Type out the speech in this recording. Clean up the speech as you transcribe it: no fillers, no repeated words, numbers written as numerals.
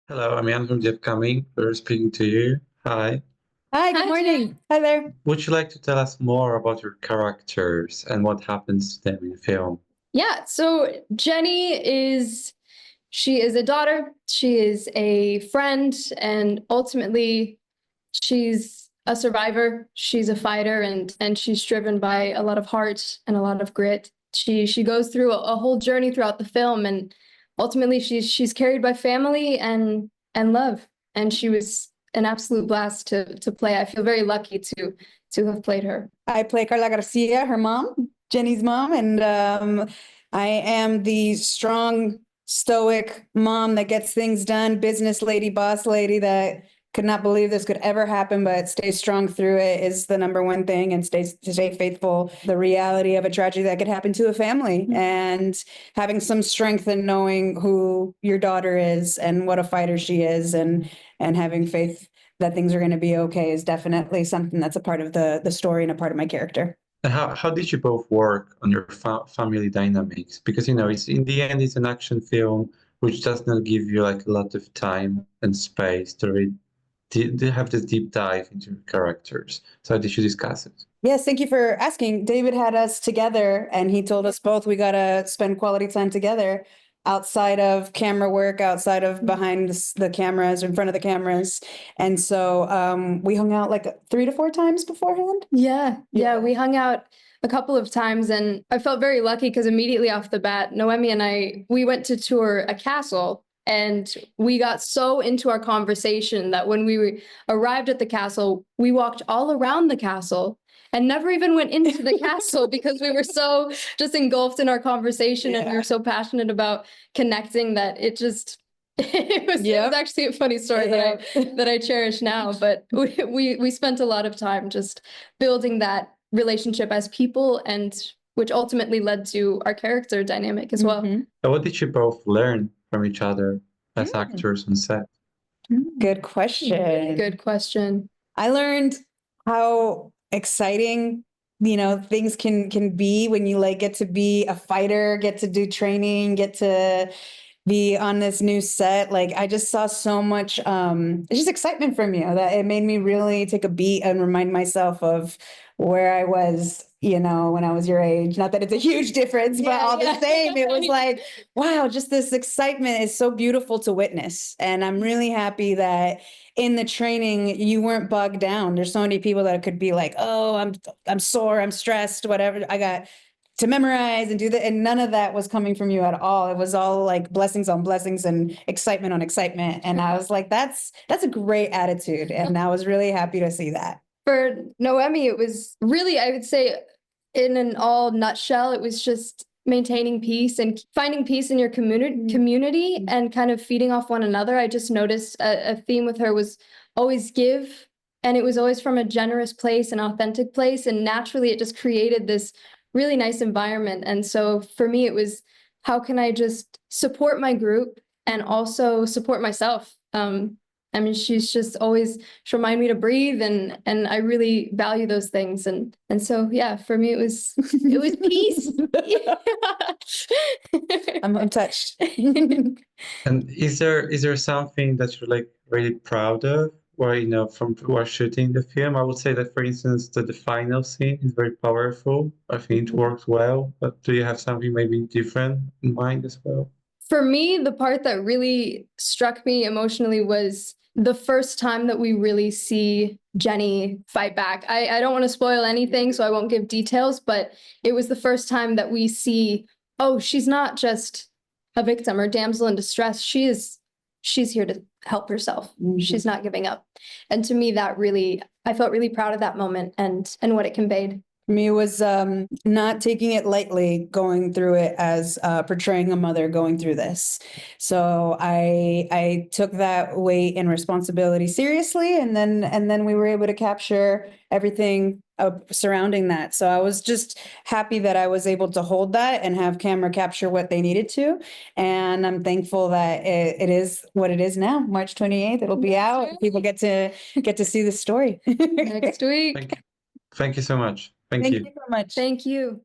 Hello, I'm Jan from the upcoming. We're speaking to you. Hi. Hi, good Hi, morning. Jen. Hi there. Would you like to tell us more about your characters and what happens to them in the film? Yeah, so she is a daughter, she is a friend, and ultimately she's a survivor. She's a fighter and she's driven by a lot of heart and a lot of grit. She goes through a whole journey throughout the film, and ultimately she's carried by family and love. And she was an absolute blast to play. I feel very lucky to have played her. I play Carla Garcia, her mom, Jenny's mom, and I am the strong, stoic mom that gets things done, business lady, boss lady that could not believe this could ever happen, but stays strong through it is the number one thing, and stay faithful. The reality of a tragedy that could happen to a family, and having some strength in knowing who your daughter is and what a fighter she is, and having faith that things are going to be okay is definitely something that's a part of the story and a part of my character. And how did you both work on your family dynamics? Because, it's in the end, it's an action film which does not give you like a lot of time and space to really have this deep dive into your characters. So how did you discuss it? Yes, thank you for asking. David had us together and he told us both we got to spend quality time together outside of camera work, outside of behind the cameras, in front of the cameras. And so we hung out like 3 to 4 times beforehand. Yeah, we hung out a couple of times, and I felt very lucky because immediately off the bat, Noemi and we went to tour a castle, and we got so into our conversation that when arrived at the castle, we walked all around the castle and never even went into the castle because we were so just engulfed in our conversation, and we were so passionate about connecting that it just it was actually a funny story that I cherish now. But we spent a lot of time just building that relationship as people, and which ultimately led to our character dynamic as well. So what did you both learn from each other as actors on set? Good question. Good question. I learned how exciting, things can be when you like get to be a fighter, get to do training, get to be on this new set. Like I just saw so much it's just excitement from you that it made me really take a beat and remind myself of where I was, when I was your age. Not that it's a huge difference, but all the same, it was like, wow, just this excitement is so beautiful to witness. And I'm really happy that in the training you weren't bogged down. There's so many people that could be like, oh, I'm sore, I'm stressed, whatever. I got to memorize and do that. And none of that was coming from you at all. It was all like blessings on blessings and excitement on excitement. And I was like, that's a great attitude. And I was really happy to see that. For Noemi, it was really, I would say, in an all nutshell, it was just maintaining peace and finding peace in your community and kind of feeding off one another. I just noticed a theme with her was always give, and it was always from a generous place, an authentic place, and naturally it just created this really nice environment. And so for me, it was, how can I just support my group and also support myself? I mean, she's just always, she reminded me to breathe, and I really value those things. And so, yeah, for me, it was peace. I'm touched. And is there something that you're like really proud of from while shooting the film? I would say that, for instance, the final scene is very powerful. I think it works well, but do you have something maybe different in mind as well? For me, the part that really struck me emotionally was the first time that we really see Jenny fight back. I don't want to spoil anything, so I won't give details, but it was the first time that we see, oh, she's not just a victim or damsel in distress. She's here to help herself. She's not giving up. And to me, I felt really proud of that moment and what it conveyed. For me, it was not taking it lightly, going through it as portraying a mother going through this. So I took that weight and responsibility seriously, and then we were able to capture everything surrounding that. So I was just happy that I was able to hold that and have camera capture what they needed to. And I'm thankful that it is what it is now. March 28th, it'll be out. People get to see the story Next week. Thank you so much. Thank Thank you. you so much. Thank you.